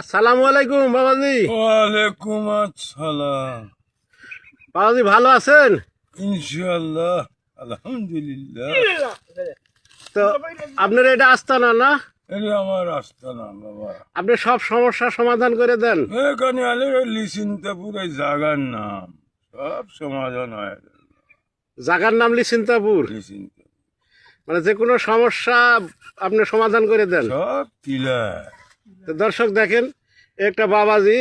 আসসালামু আলাইকুম বাবাজি। ওয়ালাইকুম আসসালাম। বাবাজি ভালো আছেন? ইনশাআল্লাহ, আলহামদুলিল্লাহ। তো আপনার এটা আস্তানা না? এটা আমার আস্তানা বাবা। আপনি সব সমস্যার সমাধান করে দেন? এখানে আলে লিসিনতাপুর এই জায়গার নাম সব সমাধান হয়। জাগার নাম লিসিন্তাপুর, লিসিনতাপুর মানে যে কোনো সমস্যা আপনি সমাধান করে দেন। সব ক্লিয়ার। তো দর্শক দেখেন, একটা বাবাজি,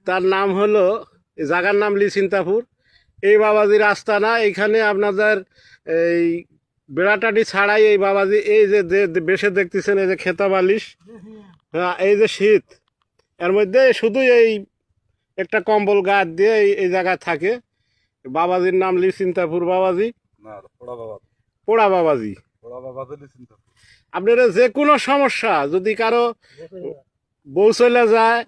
তার নাম হলো, এই জাগার নাম লিসিন্তাপুর। এই বাবাজির আস্তানা। এইখানে আপনাদের এই বেড়াটাটি ছাড়াই এই বাবাজি, এই যে বেশে দেখতেছেন, এই যে খেতা বালিশ, হ্যাঁ, এই যে শীত, এর মধ্যে শুধু এই একটা কম্বল গায়ে দিয়ে এই জায়গায় থাকে। বাবাজির নাম লিসিন্তাপুর বাবাজি, পোড়া বাবাজি। আপনারা যে কোনো সমস্যা, যদি কারো বউ চলে যায়,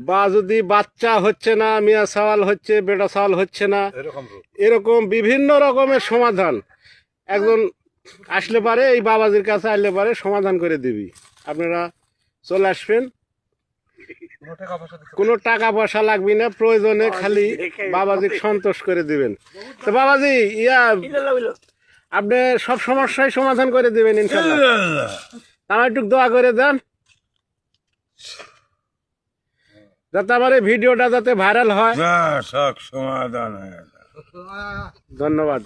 বা যদি বাচ্চা হচ্ছে না, মিয়া সওয়াল হচ্ছে, বেটা সওয়াল হচ্ছে না, এরকম বিভিন্ন রকমের সমাধান একজন আসলে পারে, এই বাবাজির কাছে আসলে পারে সমাধান করে দিবি। আপনারা চলে আসবেন, কোনো টাকা পয়সা লাগবে না, প্রয়োজনে খালি বাবাজি সন্তোষ করে দিবেন। তো বাবাজি, আপনি সব সমস্যাই সমাধান করে দিবেন ইনশাআল্লাহ। আমার একটু দোয়া করে দেন, যাতে আমার এই ভিডিওটা যাতে ভাইরাল হয়। সব সমাধান হয়। ধন্যবাদ।